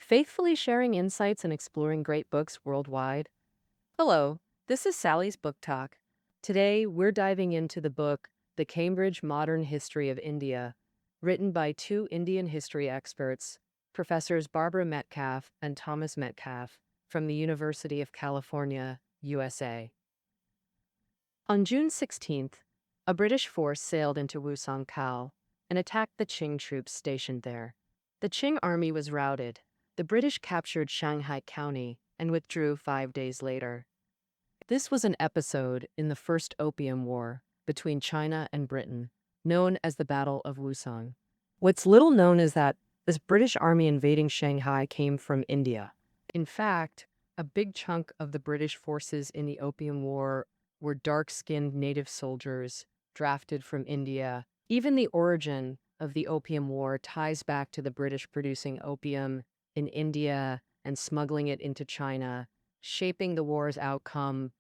faithfully sharing insights and exploring great books worldwide. Hello, this is Sally's Book Talk. Today, we're diving into the book, The Cambridge Modern History of India, written by two Indian history experts, Professors Barbara Metcalf and Thomas Metcalf, from the University of California, USA. On June 16th, a British force sailed into Wusong Kao and attacked the Qing troops stationed there. The Qing army was routed. The British captured Shanghai County and withdrew 5 days later. This was an episode in the First Opium War between China and Britain, known as the Battle of Wusong. What's little known is that this British army invading Shanghai came from India. In fact, a big chunk of the British forces in the Opium War were dark-skinned native soldiers drafted from India. Even the origin of the Opium War ties back to the British producing opium in India and smuggling it into China, shaping the war's outcome.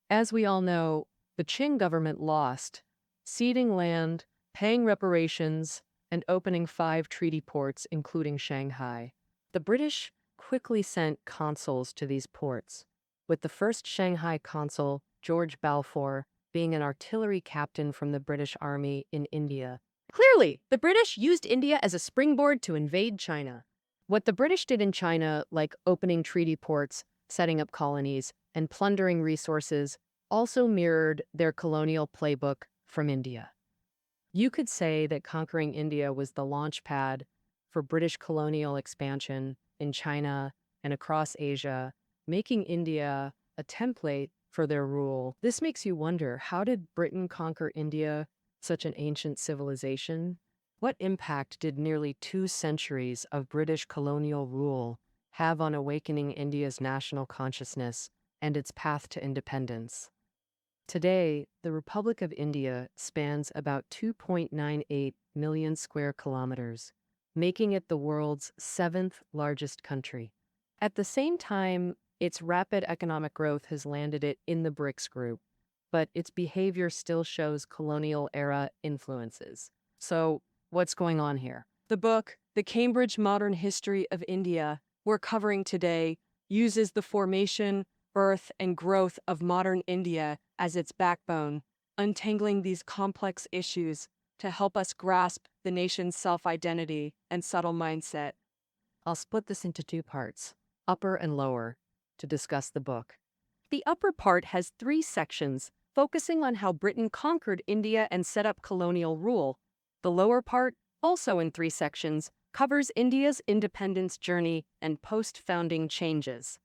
As we all know, the Qing government lost, ceding land, paying reparations, and opening 5 treaty ports, including Shanghai. The British quickly sent consuls to these ports, with the first Shanghai consul, George Balfour, being an artillery captain from the British Army in India. Clearly, the British used India as a springboard to invade China. What the British did in China, like opening treaty ports, setting up colonies, and plundering resources, also mirrored their colonial playbook from India. You could say that conquering India was the launch pad for British colonial expansion in China and across Asia, making India a template for their rule. This makes you wonder, how did Britain conquer India, such an ancient civilization? What impact did nearly 2 centuries of British colonial rule have on awakening India's national consciousness and its path to independence? Today, the Republic of India spans about 2.98 million square kilometers, making it the world's 7th largest country. At the same time, its rapid economic growth has landed it in the BRICS group, but its behavior still shows colonial-era influences. So, what's going on here? The book, The Cambridge Modern History of India, we're covering today, uses the formation, birth, and growth of modern India as its backbone, untangling these complex issues to help us grasp the nation's self-identity and subtle mindset. I'll split this into 2 parts, upper and lower, to discuss the book. The upper part has 3 sections, focusing on how Britain conquered India and set up colonial rule. The lower part, also in 3 sections, covers India's independence journey and post-founding changes.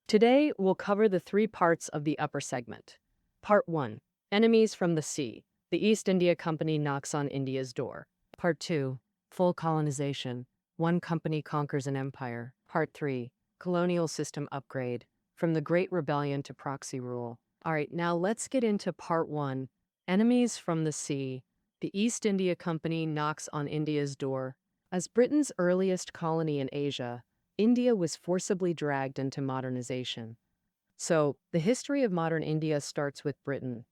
Today, we'll cover the 3 parts of the upper segment. Part 1, Enemies from the Sea. The East India Company knocks on India's door. Part 2, Full colonization. One company conquers an empire. Part 3, Colonial system upgrade. From the Great Rebellion to proxy rule. All right, now let's get into Part 1, Enemies from the Sea. The East India Company knocks on India's door. As Britain's earliest colony in Asia, India was forcibly dragged into modernization. So, the history of modern India starts with Britain.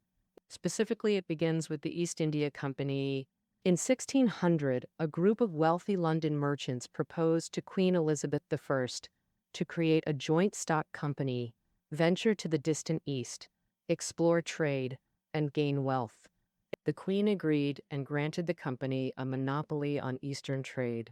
Specifically, it begins with the East India Company. In 1600, a group of wealthy London merchants proposed to Queen Elizabeth I to create a joint stock company, venture to the distant East, explore trade, and gain wealth. The Queen agreed and granted the company a monopoly on Eastern trade.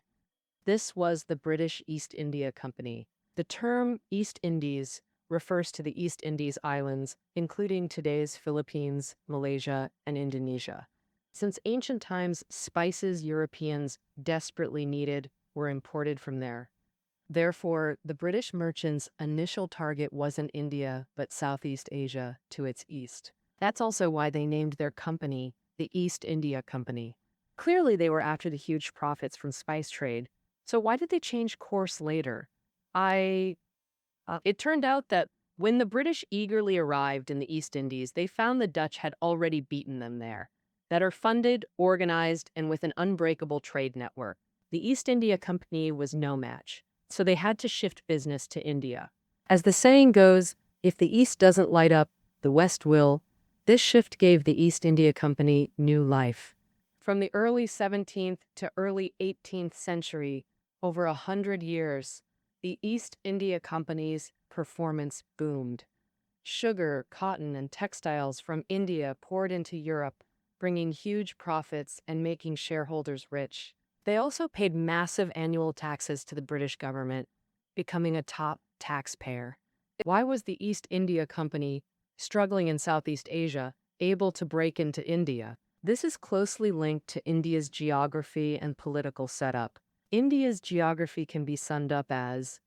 This was the British East India Company. The term East Indies refers to the East Indies Islands, including today's Philippines, Malaysia, and Indonesia. Since ancient times, spices Europeans desperately needed were imported from there. Therefore, the British merchants' initial target wasn't India, but Southeast Asia to its east. That's also why they named their company the East India Company. Clearly, they were after the huge profits from spice trade. So why did they change course later? It turned out that when the British eagerly arrived in the East Indies, they found the Dutch had already beaten them there, that are funded, organized, and with an unbreakable trade network. The East India Company was no match, so they had to shift business to India. As the saying goes, if the East doesn't light up, the West will. This shift gave the East India Company new life. From the early 17th to early 18th century, Over 100 years, the East India Company's performance boomed. Sugar, cotton, and textiles from India poured into Europe, bringing huge profits and making shareholders rich. They also paid massive annual taxes to the British government, becoming a top taxpayer. Why was the East India Company, struggling in Southeast Asia, able to break into India? This is closely linked to India's geography and political setup. India's geography can be summed up as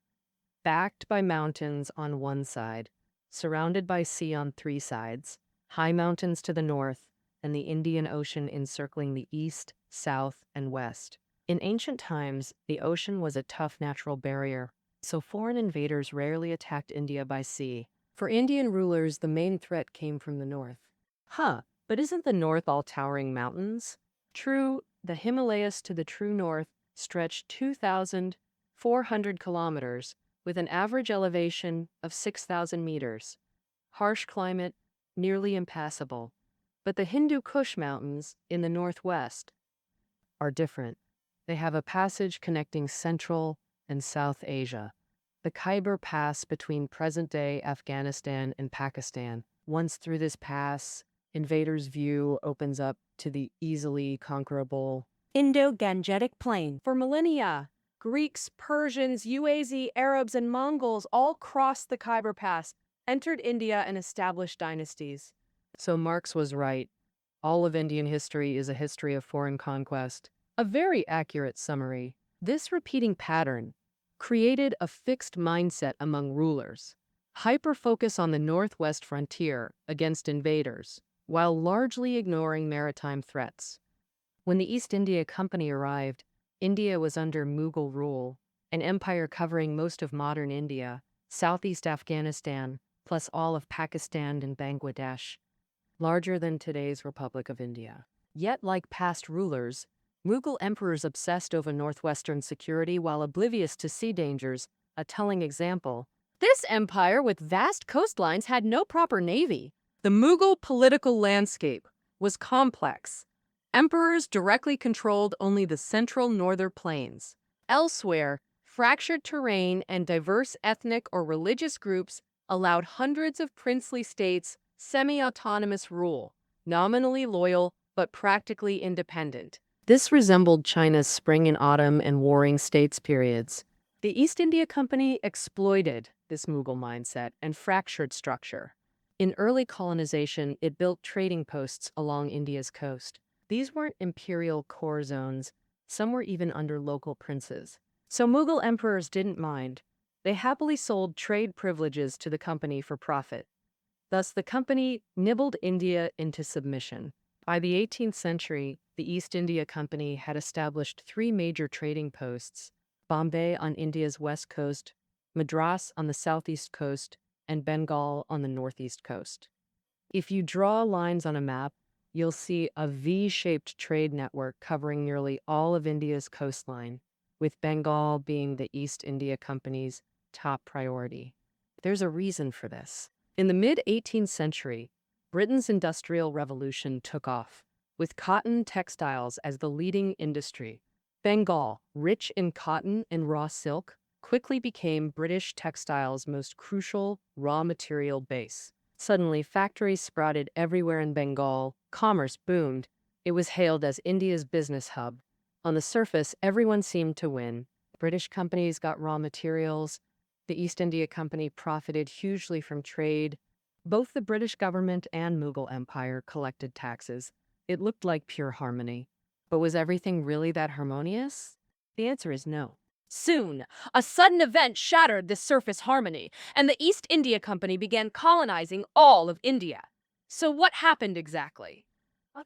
backed by mountains on one side, surrounded by sea on three sides, high mountains to the north, and the Indian Ocean encircling the east, south, and west. In ancient times, the ocean was a tough natural barrier, so foreign invaders rarely attacked India by sea. For Indian rulers, the main threat came from the north. But isn't the north all towering mountains? True, the Himalayas to the true north stretch 2,400 kilometers, with an average elevation of 6,000 meters. Harsh climate, nearly impassable. But the Hindu Kush Mountains in the northwest are different. They have a passage connecting Central and South Asia. The Khyber Pass between present-day Afghanistan and Pakistan. Once through this pass, invaders' view opens up to the easily conquerable Indo-Gangetic Plain. For millennia, Greeks, Persians, Uaz, Arabs, and Mongols all crossed the Khyber Pass, entered India, and established dynasties. So Marx was right. All of Indian history is a history of foreign conquest. A very accurate summary. This repeating pattern created a fixed mindset among rulers. Hyper-focus on the northwest frontier against invaders, while largely ignoring maritime threats. When the East India Company arrived, India was under Mughal rule, an empire covering most of modern India, southeast Afghanistan, plus all of Pakistan and Bangladesh, larger than today's Republic of India. Yet, like past rulers, Mughal emperors obsessed over northwestern security while oblivious to sea dangers, a telling example. This empire with vast coastlines had no proper navy. The Mughal political landscape was complex. Emperors directly controlled only the central northern plains. Elsewhere, fractured terrain and diverse ethnic or religious groups allowed hundreds of princely states semi-autonomous rule, nominally loyal but practically independent. This resembled China's spring and autumn and warring states periods. The East India Company exploited this Mughal mindset and fractured structure. In early colonization, it built trading posts along India's coast. These weren't imperial core zones. Some were even under local princes. So Mughal emperors didn't mind. They happily sold trade privileges to the company for profit. Thus, the company nibbled India into submission. By the 18th century, the East India Company had established three major trading posts: Bombay on India's west coast, Madras on the southeast coast, and Bengal on the northeast coast. If you draw lines on a map, you'll see a V-shaped trade network covering nearly all of India's coastline, with Bengal being the East India Company's top priority. There's a reason for this. In the mid-18th century, Britain's Industrial Revolution took off, with cotton textiles as the leading industry. Bengal, rich in cotton and raw silk, quickly became British textiles' most crucial raw material base. Suddenly, factories sprouted everywhere in Bengal, commerce boomed. It was hailed as India's business hub. On the surface, everyone seemed to win. British companies got raw materials. The East India Company profited hugely from trade. Both the British government and Mughal Empire collected taxes. It looked like pure harmony. But was everything really that harmonious? The answer is no. Soon, a sudden event shattered this surface harmony, and the East India Company began colonizing all of India. So what happened exactly?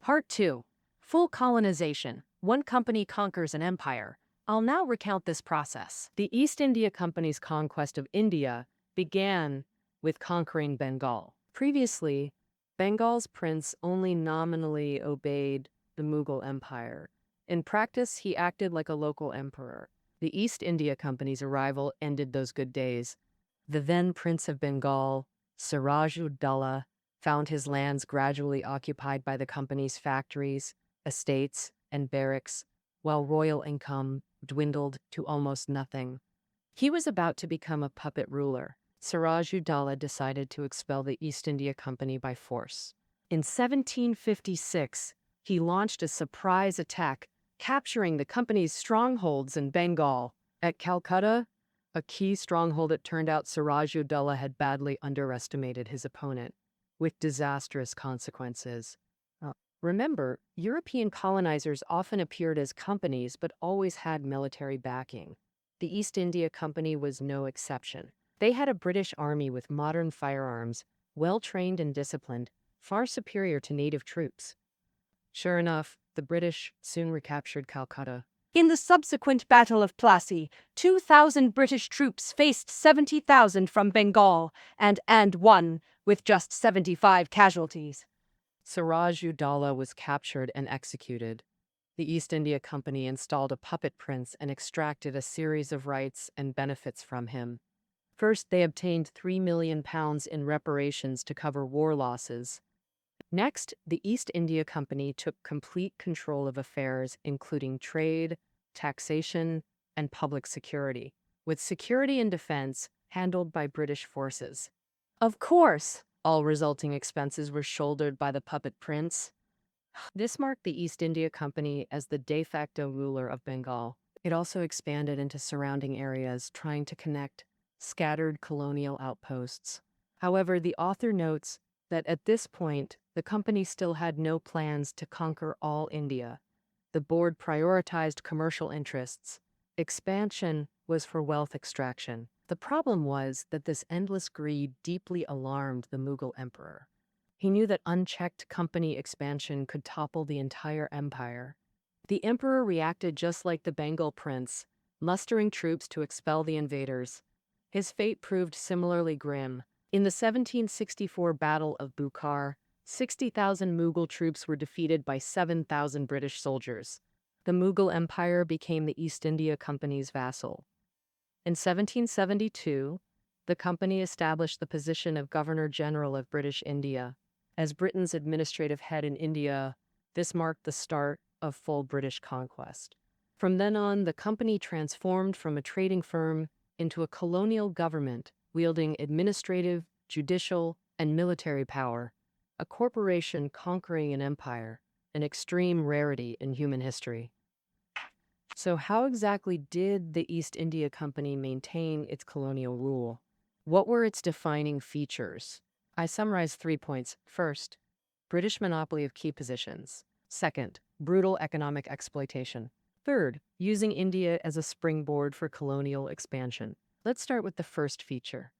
Part 2. Full colonization. One company conquers an empire. I'll now recount this process. The East India Company's conquest of India began with conquering Bengal. Previously, Bengal's prince only nominally obeyed the Mughal Empire. In practice, he acted like a local emperor. The East India Company's arrival ended those good days. The then Prince of Bengal, Siraj-ud-Daulah, found his lands gradually occupied by the company's factories, estates, and barracks, while royal income dwindled to almost nothing. He was about to become a puppet ruler. Siraj-ud-Daulah decided to expel the East India Company by force. In 1756, he launched a surprise attack, capturing the company's strongholds in Bengal. At Calcutta, a key stronghold, it turned out Siraj-ud-Daulah had badly underestimated his opponent, with disastrous consequences. Remember, European colonizers often appeared as companies but always had military backing. The East India Company was no exception. They had a British army with modern firearms, well-trained and disciplined, far superior to native troops. Sure enough, the British soon recaptured Calcutta. In the subsequent Battle of Plassey, 2,000 British troops faced 70,000 from Bengal and won, with just 75 casualties. Siraj-ud-Daulah was captured and executed. The East India Company installed a puppet prince and extracted a series of rights and benefits from him. First, they obtained £3 million in reparations to cover war losses. Next, the East India Company took complete control of affairs, including trade, taxation, and public security, with security and defense handled by British forces. Of course, all resulting expenses were shouldered by the puppet prince. This marked the East India Company as the de facto ruler of Bengal. It also expanded into surrounding areas, trying to connect scattered colonial outposts. However, the author notes that at this point, the company still had no plans to conquer all India. The board prioritized commercial interests. Expansion was for wealth extraction. The problem was that this endless greed deeply alarmed the Mughal emperor. He knew that unchecked company expansion could topple the entire empire. The emperor reacted just like the Bengal prince, mustering troops to expel the invaders. His fate proved similarly grim. In the 1764 Battle of Bukhar, 60,000 Mughal troops were defeated by 7,000 British soldiers. The Mughal Empire became the East India Company's vassal. In 1772, the company established the position of Governor-General of British India. As Britain's administrative head in India, this marked the start of full British conquest. From then on, the company transformed from a trading firm into a colonial government, wielding administrative, judicial, and military power, a corporation conquering an empire, an extreme rarity in human history. So how exactly did the East India Company maintain its colonial rule? What were its defining features? I summarize 3 points. First, British monopoly of key positions. Second, brutal economic exploitation. Third, using India as a springboard for colonial expansion. Let's start with the first feature,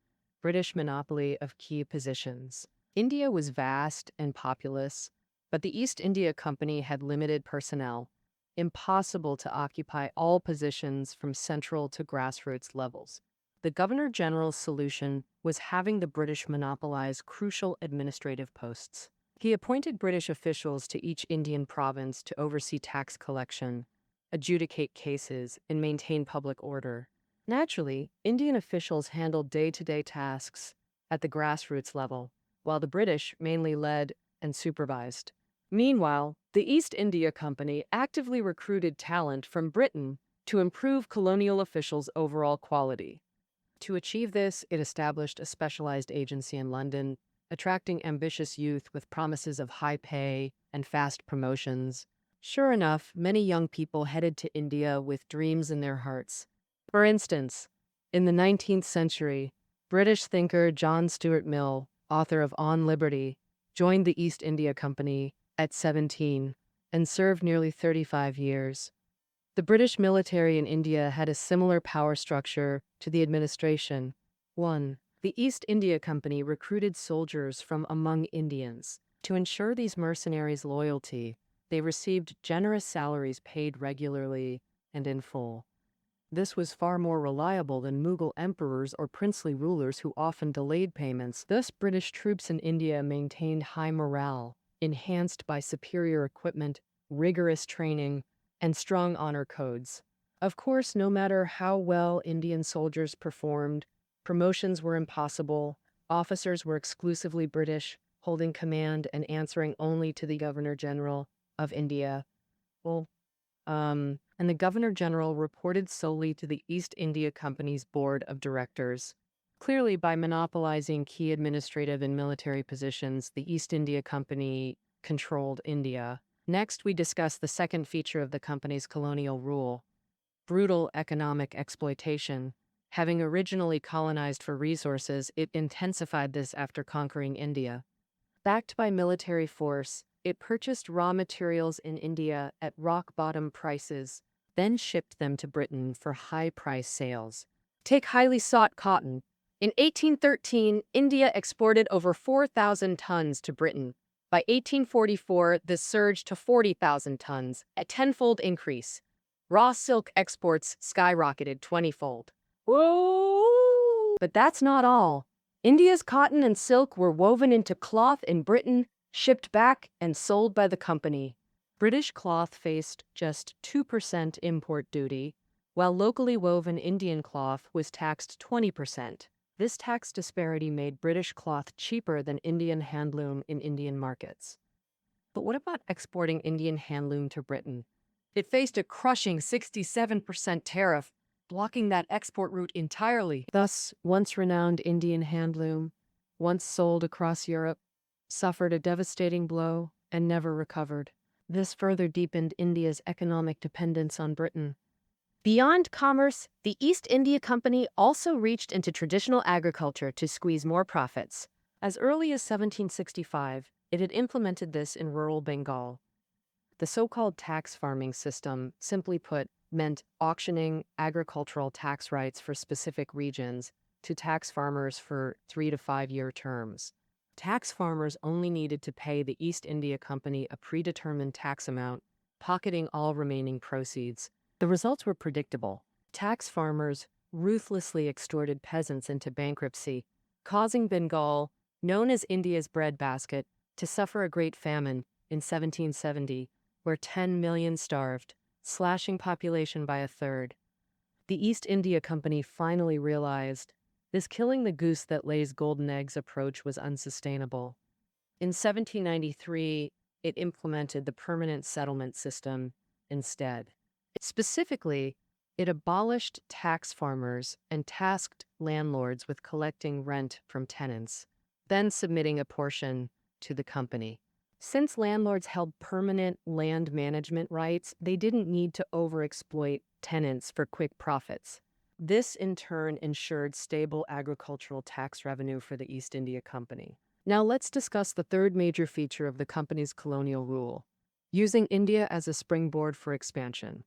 British monopoly of key positions. India was vast and populous, but the East India Company had limited personnel, impossible to occupy all positions from central to grassroots levels. The Governor-General's solution was having the British monopolize crucial administrative posts. He appointed British officials to each Indian province to oversee tax collection, adjudicate cases, and maintain public order. Naturally, Indian officials handled day-to-day tasks at the grassroots level, while the British mainly led and supervised. Meanwhile, the East India Company actively recruited talent from Britain to improve colonial officials' overall quality. To achieve this, it established a specialized agency in London, attracting ambitious youth with promises of high pay and fast promotions. Sure enough, many young people headed to India with dreams in their hearts. For instance, in the 19th century, British thinker John Stuart Mill, author of On Liberty, joined the East India Company at 17 and served nearly 35 years. The British military in India had a similar power structure to the administration. 1. The East India Company recruited soldiers from among Indians. To ensure these mercenaries' loyalty, they received generous salaries paid regularly and in full. This was far more reliable than Mughal emperors or princely rulers who often delayed payments. Thus, British troops in India maintained high morale, enhanced by superior equipment, rigorous training, and strong honor codes. Of course, no matter how well Indian soldiers performed, promotions were impossible. Officers were exclusively British, holding command and answering only to the Governor-General of India. And and the Governor-General reported solely to the East India Company's board of directors. Clearly, by monopolizing key administrative and military positions, the East India Company controlled India. Next, we discuss the second feature of the company's colonial rule: brutal economic exploitation. Having originally colonized for resources, it intensified this after conquering India. Backed by military force, it purchased raw materials in India at rock-bottom prices, then shipped them to Britain for high-price sales. Take highly sought cotton. In 1813, India exported over 4,000 tons to Britain. By 1844, this surged to 40,000 tons, a tenfold increase. Raw silk exports skyrocketed 20-fold. Whoa! But that's not all. India's cotton and silk were woven into cloth in Britain, shipped back, and sold by the company. British cloth faced just 2% import duty, while locally woven Indian cloth was taxed 20%. This tax disparity made British cloth cheaper than Indian handloom in Indian markets. But what about exporting Indian handloom to Britain? It faced a crushing 67% tariff, blocking that export route entirely. Thus, once renowned Indian handloom, once sold across Europe, suffered a devastating blow and never recovered. This further deepened India's economic dependence on Britain. Beyond commerce, the East India Company also reached into traditional agriculture to squeeze more profits. As early as 1765, it had implemented this in rural Bengal. The so-called tax farming system, simply put, meant auctioning agricultural tax rights for specific regions to tax farmers for 3 to 5 year terms. Tax farmers only needed to pay the East India Company a predetermined tax amount, pocketing all remaining proceeds. The results were predictable. Tax farmers ruthlessly extorted peasants into bankruptcy, causing Bengal, known as India's breadbasket, to suffer a great famine in 1770, where 10 million starved, slashing population by a third. The East India Company finally realized this killing the goose that lays golden eggs approach was unsustainable. In 1793, it implemented the permanent settlement system instead. Specifically, it abolished tax farmers and tasked landlords with collecting rent from tenants, then submitting a portion to the company. Since landlords held permanent land management rights, they didn't need to overexploit tenants for quick profits. This, in turn, ensured stable agricultural tax revenue for the East India Company. Now let's discuss the third major feature of the company's colonial rule: using India as a springboard for expansion.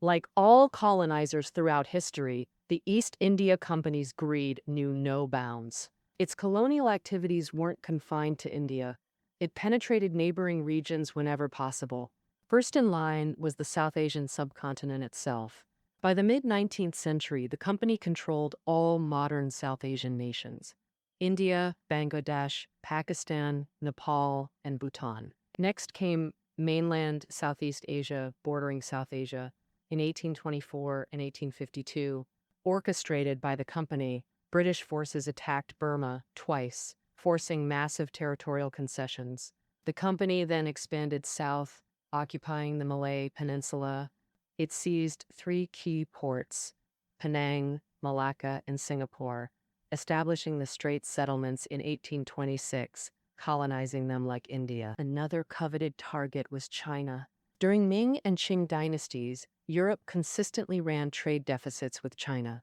Like all colonizers throughout history, the East India Company's greed knew no bounds. Its colonial activities weren't confined to India. It penetrated neighboring regions whenever possible. First in line was the South Asian subcontinent itself. By the mid-19th century, the company controlled all modern South Asian nations: India, Bangladesh, Pakistan, Nepal, and Bhutan. Next came mainland Southeast Asia, bordering South Asia. In 1824 and 1852, orchestrated by the company, British forces attacked Burma twice, forcing massive territorial concessions. The company then expanded south, occupying the Malay Peninsula. It seized 3 key ports: Penang, Malacca, and Singapore, establishing the Straits settlements in 1826, colonizing them like India. Another coveted target was China. During Ming and Qing dynasties, Europe consistently ran trade deficits with China.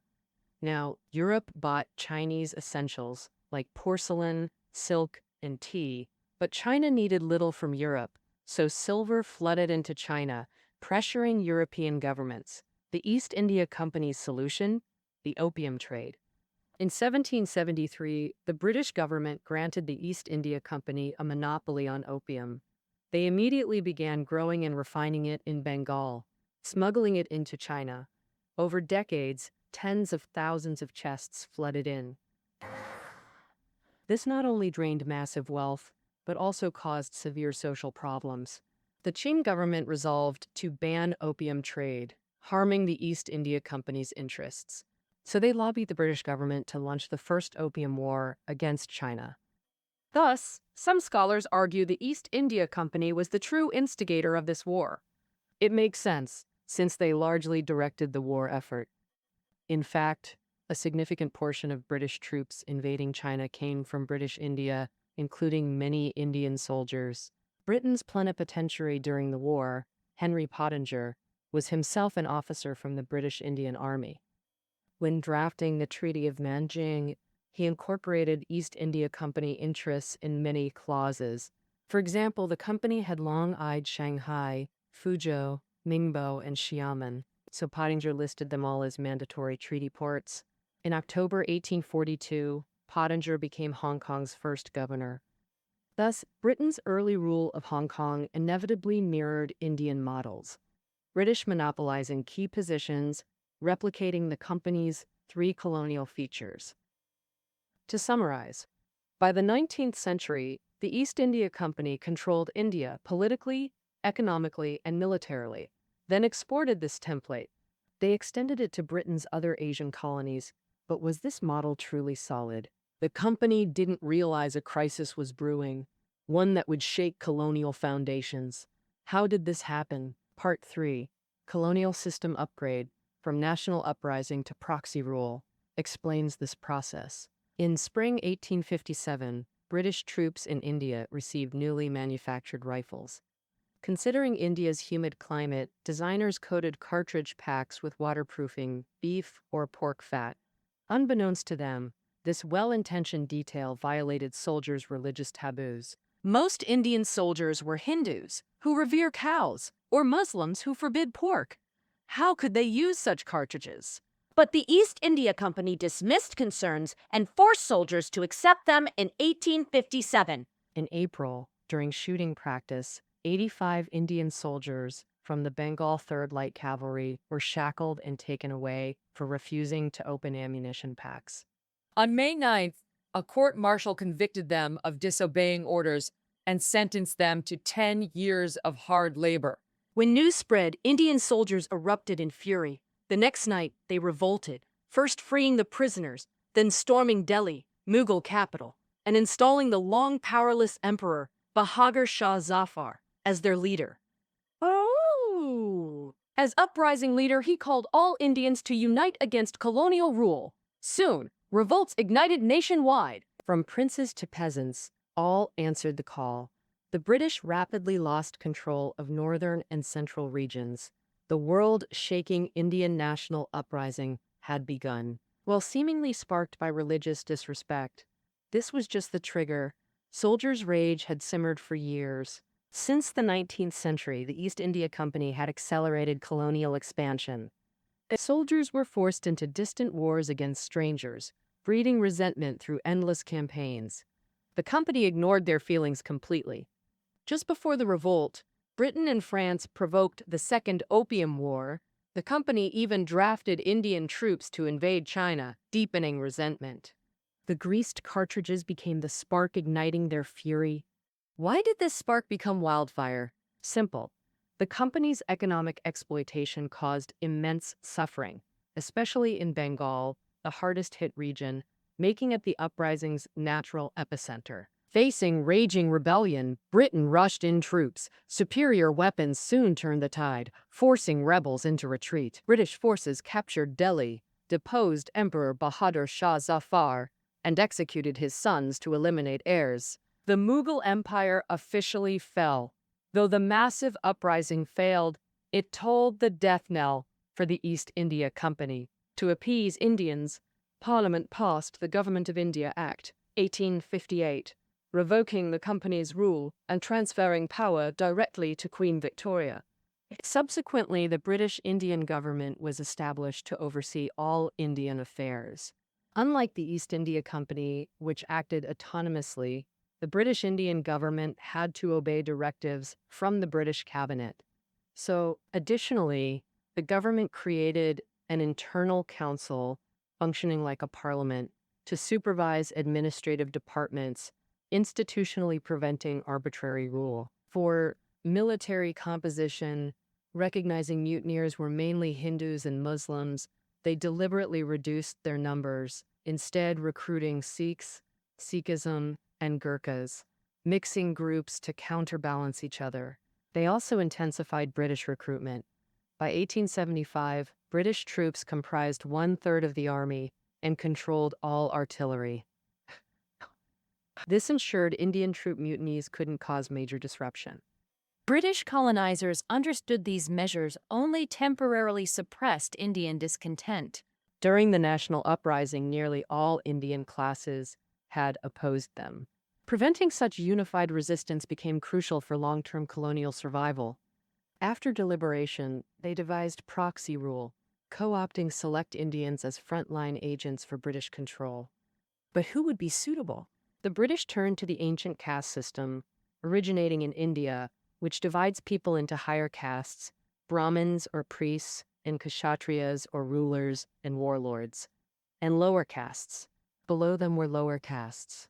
Now, Europe bought Chinese essentials like porcelain, silk, and tea, but China needed little from Europe, so silver flooded into China, pressuring European governments. The East India Company's solution? The opium trade. In 1773, the British government granted the East India Company a monopoly on opium. They immediately began growing and refining it in Bengal, smuggling it into China. Over decades, tens of thousands of chests flooded in. This not only drained massive wealth, but also caused severe social problems. The Qing government resolved to ban opium trade, harming the East India Company's interests. So they lobbied the British government to launch the first opium war against China. Thus, some scholars argue the East India Company was the true instigator of this war. It makes sense. since they largely directed the war effort. In fact, a significant portion of British troops invading China came from British India, including many Indian soldiers. Britain's plenipotentiary during the war, Henry Pottinger, was himself an officer from the British Indian Army. When drafting the Treaty of Nanjing, he incorporated East India Company interests in many clauses. For example, the company had long-eyed Shanghai, Fuzhou, Ningbo, and Xiamen, so Pottinger listed them all as mandatory treaty ports. In October 1842, Pottinger became Hong Kong's first governor. Thus, Britain's early rule of Hong Kong inevitably mirrored Indian models, British monopolizing key positions, replicating the company's three colonial features. To summarize, by the 19th century, the East India Company controlled India politically, economically, and militarily, then exported this template. They extended it to Britain's other Asian colonies, but was this model truly solid? The company didn't realize a crisis was brewing, one that would shake colonial foundations. How did this happen? Part 3. Colonial System Upgrade, from National Uprising to Proxy Rule, explains this process. In spring 1857, British troops in India received newly manufactured rifles. Considering India's humid climate, designers coated cartridge packs with waterproofing beef or pork fat. Unbeknownst to them, this well-intentioned detail violated soldiers' religious taboos. Most Indian soldiers were Hindus, who revere cows, or Muslims who forbid pork. How could they use such cartridges? But the East India Company dismissed concerns and forced soldiers to accept them in 1857. In April, during shooting practice, 85 Indian soldiers from the Bengal 3rd Light Cavalry were shackled and taken away for refusing to open ammunition packs. On May 9th, a court-martial convicted them of disobeying orders and sentenced them to 10 years of hard labor. When news spread, Indian soldiers erupted in fury. The next night, they revolted, first freeing the prisoners, then storming Delhi, Mughal capital, and installing the long powerless emperor, Bahadur Shah Zafar, as their leader. As uprising leader, he called all Indians to unite against colonial rule. Soon, revolts ignited nationwide. From princes to peasants, all answered the call. The British rapidly lost control of northern and central regions. The world-shaking Indian national uprising had begun. While seemingly sparked by religious disrespect, this was just the trigger. Soldiers' rage had simmered for years. Since the 19th century, the East India Company had accelerated colonial expansion. Soldiers were forced into distant wars against strangers, breeding resentment through endless campaigns. The company ignored their feelings completely. Just before the revolt, Britain and France provoked the Second Opium War. The company even drafted Indian troops to invade China, deepening resentment. The greased cartridges became the spark igniting their fury. Why did this spark become wildfire? Simple. The company's economic exploitation caused immense suffering, especially in Bengal, the hardest-hit region, making it the uprising's natural epicenter. Facing raging rebellion, Britain rushed in troops. Superior weapons soon turned the tide, forcing rebels into retreat. British forces captured Delhi, deposed Emperor Bahadur Shah Zafar, and executed his sons to eliminate heirs. The Mughal Empire officially fell. Though the massive uprising failed, it tolled the death knell for the East India Company. To appease Indians, Parliament passed the Government of India Act, 1858, revoking the company's rule and transferring power directly to Queen Victoria. Subsequently, the British Indian government was established to oversee all Indian affairs. Unlike the East India Company, which acted autonomously, the British Indian government had to obey directives from the British cabinet. So, additionally, the government created an internal council functioning like a parliament to supervise administrative departments, institutionally preventing arbitrary rule. For military composition, recognizing mutineers were mainly Hindus and Muslims, they deliberately reduced their numbers, instead recruiting Sikhs, Sikhism, and Gurkhas, mixing groups to counterbalance each other. They also intensified British recruitment. By 1875, British troops comprised one-third of the army and controlled all artillery. This ensured Indian troop mutinies couldn't cause major disruption. British colonizers understood these measures only temporarily suppressed Indian discontent. During the national uprising, nearly all Indian classes had opposed them. Preventing such unified resistance became crucial for long-term colonial survival. After deliberation, they devised proxy rule, co-opting select Indians as frontline agents for British control. But who would be suitable? The British turned to the ancient caste system, originating in India, which divides people into higher castes, Brahmins or priests, and Kshatriyas or rulers and warlords, and lower castes. Below them were lower castes,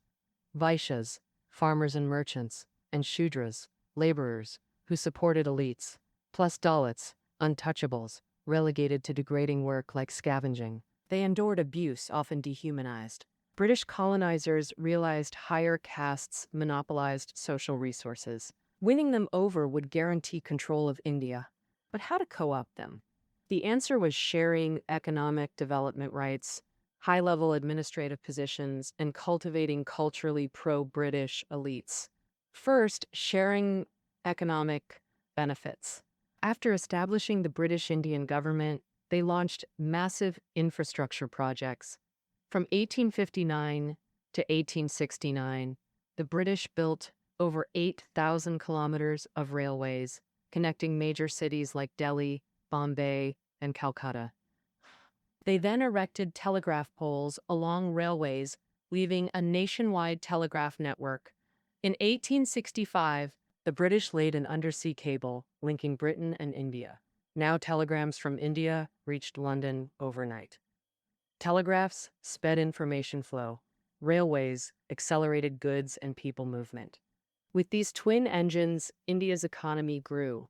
Vaishyas, farmers and merchants, and Shudras, laborers, who supported elites, plus Dalits, untouchables, relegated to degrading work like scavenging. They endured abuse, often dehumanized. British colonizers realized higher castes monopolized social resources. Winning them over would guarantee control of India. But how to co-opt them? The answer was sharing economic development rights, high-level administrative positions, and cultivating culturally pro-British elites. First, sharing economic benefits. After establishing the British Indian government, they launched massive infrastructure projects. From 1859 to 1869, the British built over 8,000 kilometers of railways, connecting major cities like Delhi, Bombay, and Calcutta. They then erected telegraph poles along railways, leaving a nationwide telegraph network. In 1865, the British laid an undersea cable linking Britain and India. Now telegrams from India reached London overnight. Telegraphs sped information flow. Railways accelerated goods and people movement. With these twin engines, India's economy grew.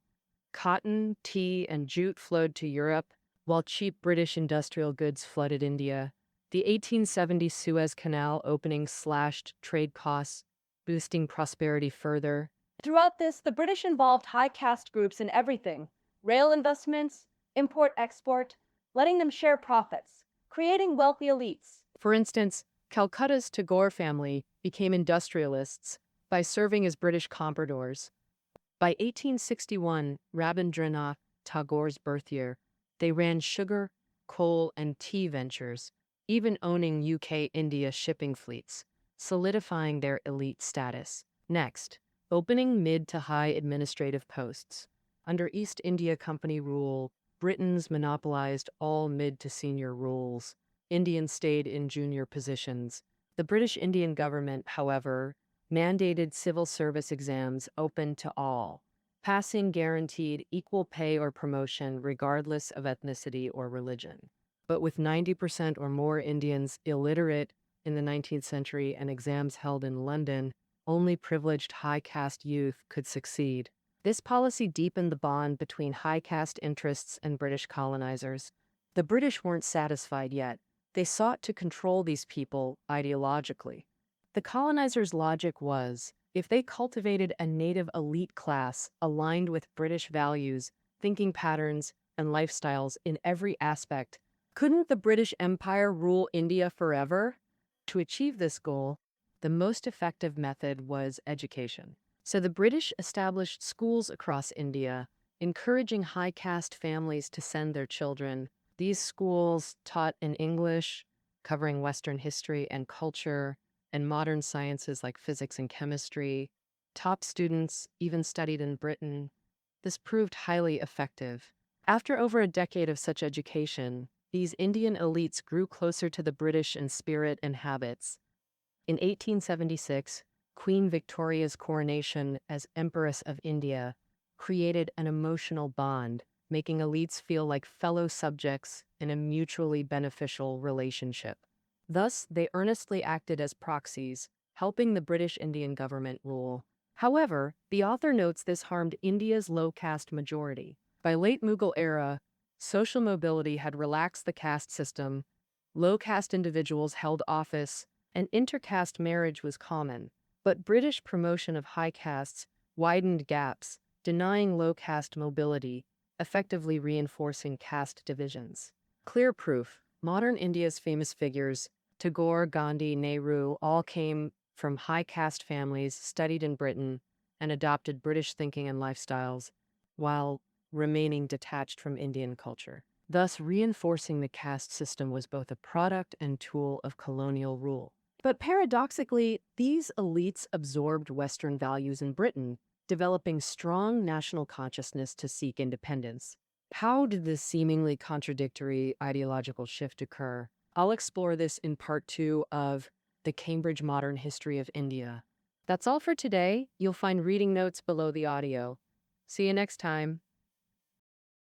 Cotton, tea, and jute flowed to Europe, while cheap British industrial goods flooded India. The 1870 Suez Canal opening slashed trade costs, boosting prosperity further. Throughout this, the British involved high caste groups in everything: rail investments, import-export, letting them share profits, creating wealthy elites. For instance, Calcutta's Tagore family became industrialists by serving as British compradors. By 1861, Rabindranath Tagore's birth year, they ran sugar, coal, and tea ventures, even owning UK-India shipping fleets, solidifying their elite status. Next, opening mid to high administrative posts. Under East India Company rule, Britons monopolized all mid to senior roles. Indians stayed in junior positions. The British Indian government, however, mandated civil service exams open to all. Passing guaranteed equal pay or promotion regardless of ethnicity or religion. But with 90% or more Indians illiterate in the 19th century and exams held in London, only privileged high caste youth could succeed. This policy deepened the bond between high caste interests and British colonizers. The British weren't satisfied yet. They sought to control these people ideologically. The colonizers' logic was, if they cultivated a native elite class aligned with British values, thinking patterns, and lifestyles in every aspect, couldn't the British Empire rule India forever? To achieve this goal, the most effective method was education. So the British established schools across India, encouraging high caste families to send their children. These schools taught in English, covering Western history and culture, and modern sciences like physics and chemistry. Top students even studied in Britain. This proved highly effective. After over a decade of such education, these Indian elites grew closer to the British in spirit and habits. In 1876, Queen Victoria's coronation as Empress of India created an emotional bond, making elites feel like fellow subjects in a mutually beneficial relationship. Thus, they earnestly acted as proxies, helping the British Indian government rule. However, the author notes this harmed India's low caste majority. By late Mughal era, social mobility had relaxed the caste system, low caste individuals held office, and intercaste marriage was common. But British promotion of high castes widened gaps, denying low caste mobility. effectively reinforcing caste divisions. Clear proof: modern India's famous figures, Tagore, Gandhi, Nehru, all came from high caste families, studied in Britain, and adopted British thinking and lifestyles, while remaining detached from Indian culture. Thus, reinforcing the caste system was both a product and tool of colonial rule. But paradoxically, these elites absorbed Western values in Britain, developing strong national consciousness to seek independence. How did this seemingly contradictory ideological shift occur? I'll explore this in part 2 of The Cambridge Modern History of India. That's all for today. You'll find reading notes below the audio. See you next time.